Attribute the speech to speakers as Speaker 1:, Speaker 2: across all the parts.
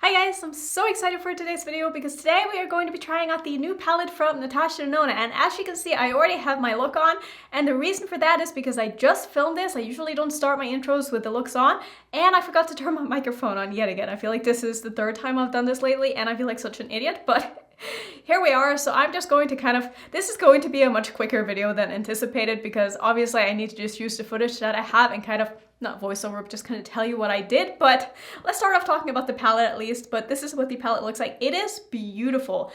Speaker 1: Hi guys, I'm so excited for today's video because today we are going to be trying out the new palette from Natasha Denona, and as you can see I already have my look on, and the reason for that is because I just filmed this. I usually don't start my intros with the looks on, and I forgot to turn my microphone on yet again. I feel like this is the third time I've done this lately and I feel like such an idiot, but here we are. So I'm just going to this is going to be a much quicker video than anticipated because obviously I need to just use the footage that I have and not voiceover, but just kind of tell you what I did. But let's start off talking about the palette at least. But this is what the palette looks like. It is beautiful.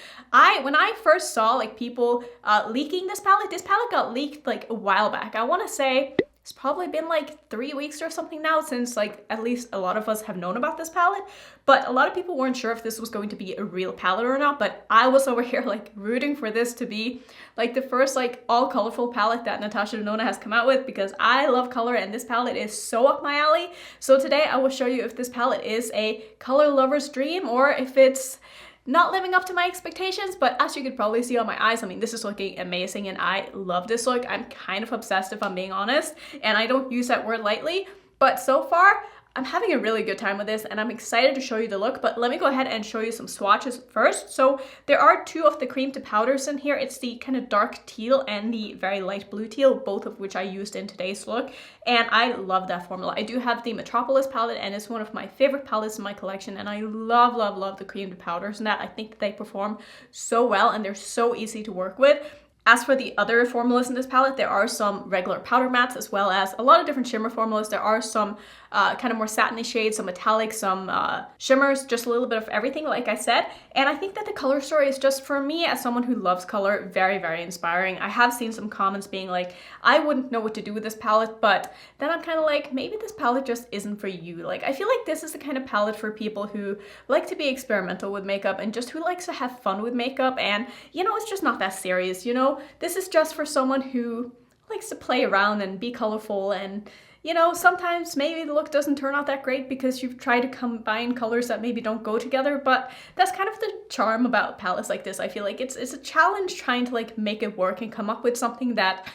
Speaker 1: When I first saw like people leaking this palette got leaked like a while back. I want to say it's probably been like 3 weeks or something now since like at least a lot of us have known about this palette, but a lot of people weren't sure if this was going to be a real palette or not. But I was over here like rooting for this to be like the first like all colorful palette that Natasha Denona has come out with because I love color and this palette is so up my alley. So today I will show you if this palette is a color lover's dream or if it's not living up to my expectations. But as you could probably see on my eyes, I mean, this is looking amazing and I love this look. I'm kind of obsessed if I'm being honest, and I don't use that word lightly, but so far I'm having a really good time with this and I'm excited to show you the look. But let me go ahead and show you some swatches first. So there are two of the cream to powders in here. It's the kind of dark teal and the very light blue teal, both of which I used in today's look. And I love that formula. I do have the Metropolis palette and it's one of my favorite palettes in my collection. And I love, love, love the cream to powders in that. I think that they perform so well and they're so easy to work with. As for the other formulas in this palette, there are some regular powder mattes as well as a lot of different shimmer formulas. There are some kind of more satiny shades, some metallic, some shimmers, just a little bit of everything like I said. And I think that the color story is just, for me as someone who loves color, very, very inspiring. I have seen some comments being like, I wouldn't know what to do with this palette, but then I'm kind of like, maybe this palette just isn't for you. Like, I feel like this is the kind of palette for people who like to be experimental with makeup and just who likes to have fun with makeup. And, you know, it's just not that serious, you know? This is just for someone who likes to play around and be colorful, and you know, sometimes maybe the look doesn't turn out that great because you've tried to combine colors that maybe don't go together, but that's kind of the charm about palettes like this. I feel like it's a challenge trying to like make it work and come up with something that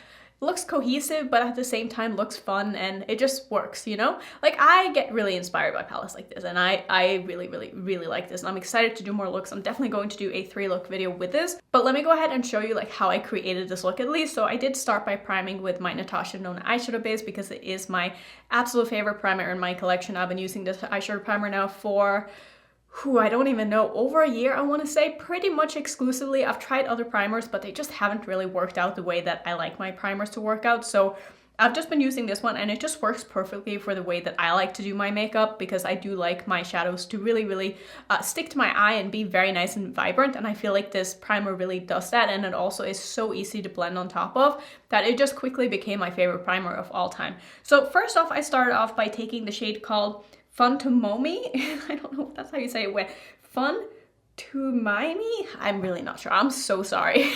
Speaker 1: looks cohesive but at the same time looks fun and it just works, you know? Like, I get really inspired by palettes like this and I really, really, really like this and I'm excited to do more looks. I'm definitely going to do a 3-look video with this, but let me go ahead and show you like how I created this look at least. So I did start by priming with my Natasha Denona eyeshadow base because it is my absolute favorite primer in my collection. I've been using this eyeshadow primer now for I don't even know, over a year, I want to say, pretty much exclusively. I've tried other primers, but they just haven't really worked out the way that I like my primers to work out. So I've just been using this one and it just works perfectly for the way that I like to do my makeup because I do like my shadows to really, really stick to my eye and be very nice and vibrant. And I feel like this primer really does that. And it also is so easy to blend on top of that it just quickly became my favorite primer of all time. So first off, I started off by taking the shade called Fun to Mommy. I don't know if that's how you say it. Fun to Mimey? I'm really not sure. I'm so sorry.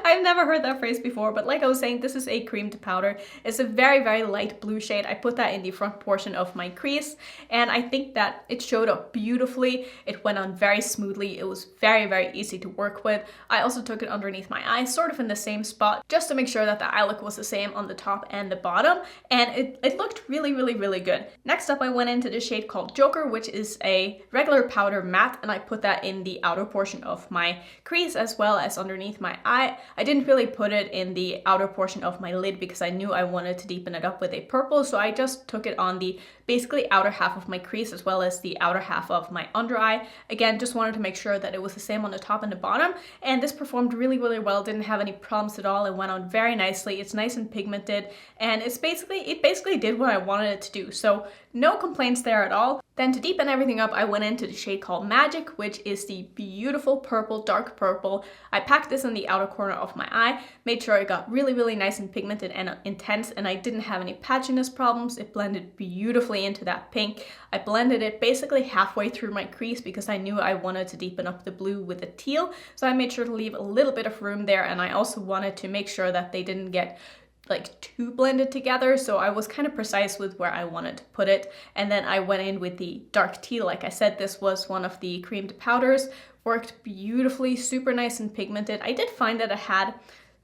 Speaker 1: I've never heard that phrase before, but like I was saying, this is a cream to powder. It's a very, very light blue shade. I put that in the front portion of my crease, and I think that it showed up beautifully. It went on very smoothly. It was very, very easy to work with. I also took it underneath my eye, sort of in the same spot, just to make sure that the eye look was the same on the top and the bottom, and it looked really, really, really good. Next up, I went into the shade called Joker, which is a regular powder matte, and I put that in the outer portion of my crease as well as underneath my eye. I didn't really put it in the outer portion of my lid because I knew I wanted to deepen it up with a purple, so I just took it on the basically outer half of my crease as well as the outer half of my under eye. Again, just wanted to make sure that it was the same on the top and the bottom, and this performed really, really well. Didn't have any problems at all. It went on very nicely. It's nice and pigmented, and it basically did what I wanted it to do, so no complaints there at all. Then to deepen everything up, I went into the shade called Magic, which is the beautiful purple, dark purple. I packed this in the outer corner of my eye, made sure it got really, really nice and pigmented and intense, and I didn't have any patchiness problems. It blended beautifully into that pink. I blended it basically halfway through my crease because I knew I wanted to deepen up the blue with the teal, so I made sure to leave a little bit of room there, and I also wanted to make sure that they didn't get like too blended together, so I was kind of precise with where I wanted to put it. And then I went in with the dark teal. Like I said, this was one of the cream to powders, worked beautifully, super nice and pigmented. I did find that it had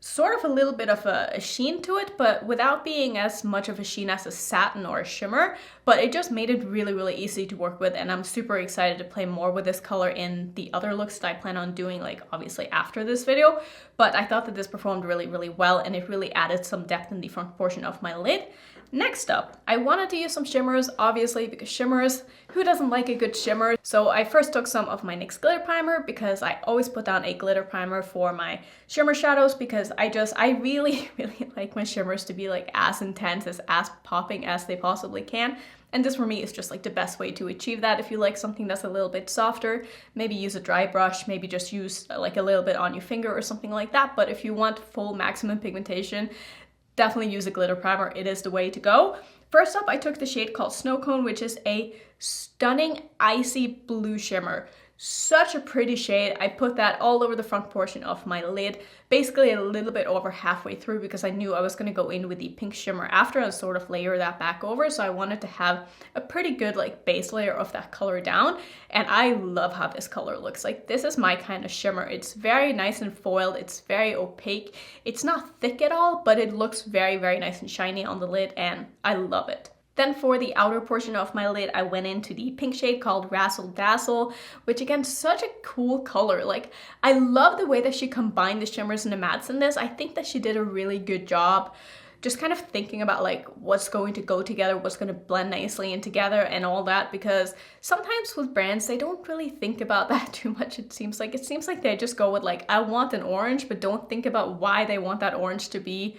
Speaker 1: sort of a little bit of a sheen to it, but without being as much of a sheen as a satin or a shimmer. But it just made it really, really easy to work with, and I'm super excited to play more with this color in the other looks that I plan on doing, like obviously after this video. But I thought that this performed really, really well, and it really added some depth in the front portion of my lid. Next up, I wanted to use some shimmers, obviously, because shimmers, who doesn't like a good shimmer? So I first took some of my NYX glitter primer, because I always put down a glitter primer for my shimmer shadows, because I really, really like my shimmers to be like as intense, as popping as they possibly can. And this for me is just like the best way to achieve that. If you like something that's a little bit softer, maybe use a dry brush, maybe just use like a little bit on your finger or something like that. But if you want full maximum pigmentation, definitely use a glitter primer. It is the way to go. First up, I took the shade called Snow Cone, which is a stunning icy blue shimmer. Such a pretty shade. I put that all over the front portion of my lid, basically a little bit over halfway through, because I knew I was going to go in with the pink shimmer after and sort of layer that back over. So I wanted to have a pretty good like base layer of that color down. And I love how this color looks. Like, this is my kind of shimmer. It's very nice and foiled. It's very opaque. It's not thick at all, but it looks very, very nice and shiny on the lid, and I love it. Then for the outer portion of my lid, I went into the pink shade called Razzle Dazzle, which again, such a cool color. Like, I love the way that she combined the shimmers and the mattes in this. I think that she did a really good job just kind of thinking about like what's going to go together, what's going to blend nicely in together and all that, because sometimes with brands, they don't really think about that too much. It seems like they just go with like, I want an orange, but don't think about why they want that orange to be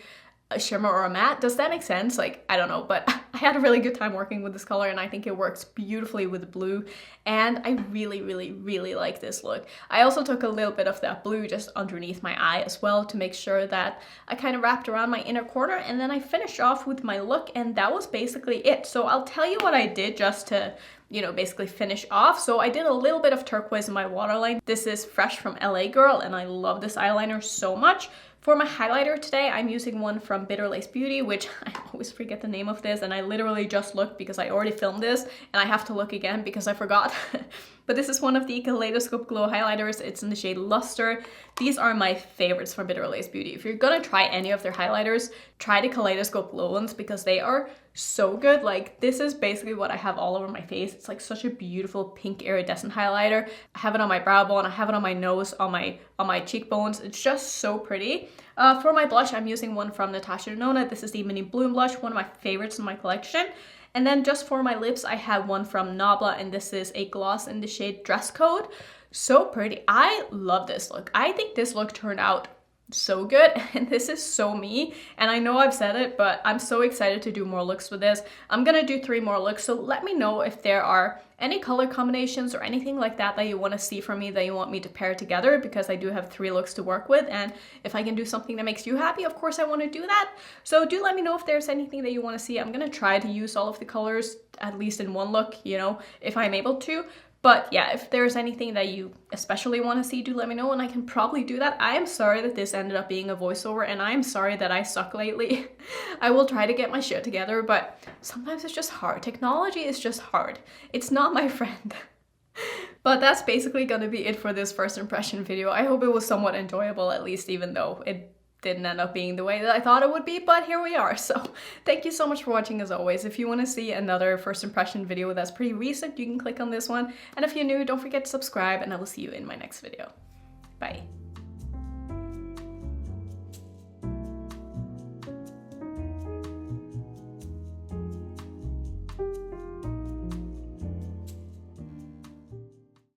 Speaker 1: a shimmer or a matte. Does that make sense? Like, I don't know, but I had a really good time working with this color, and I think it works beautifully with the blue, and I really, really, really like this look. I also took a little bit of that blue just underneath my eye as well to make sure that I kind of wrapped around my inner corner, and then I finished off with my look, and that was basically it. So I'll tell you what I did just to, you know, basically finish off. So I did a little bit of turquoise in my waterline. This is Fresh from LA Girl, and I love this eyeliner so much. For my highlighter today, I'm using one from Bitter Lace Beauty, which I always forget the name of this, and I literally just looked because I already filmed this, and I have to look again because I forgot. But this is one of the Kaleidoscope Glow highlighters. It's in the shade Luster. These are my favorites from Bitter Lace Beauty. If you're gonna try any of their highlighters, try the Kaleidoscope Glow ones because they are so good. Like, this is basically what I have all over my face. It's like such a beautiful pink iridescent highlighter. I have it on my brow bone, I have it on my nose, on my cheekbones. It's just so pretty. For my blush, I'm using one from Natasha Denona. This is the Mini Bloom blush, one of my favorites in my collection. And then just for my lips, I have one from Nabla, and this is a gloss in the shade Dress Code. So pretty. I love this look. I think this look turned out so good, and this is so me, and I know I've said it, but I'm so excited to do more looks with this. I'm gonna do 3 more looks, so let me know if there are any color combinations or anything like that that you want to see from me, that you want me to pair together, because I do have 3 looks to work with, and if I can do something that makes you happy, of course I want to do that. So do let me know if there's anything that you want to see. I'm gonna try to use all of the colors at least in one look, you know, if I'm able to. But yeah, if there's anything that you especially want to see, do let me know, and I can probably do that. I am sorry that this ended up being a voiceover, and I am sorry that I suck lately. I will try to get my shit together, but sometimes it's just hard. Technology is just hard. It's not my friend. But that's basically gonna be it for this first impression video. I hope it was somewhat enjoyable, at least, even though it didn't end up being the way that I thought it would be, but here we are. So thank you so much for watching as always. If you want to see another first impression video that's pretty recent, you can click on this one. And if you're new, don't forget to subscribe, and I will see you in my next video. Bye.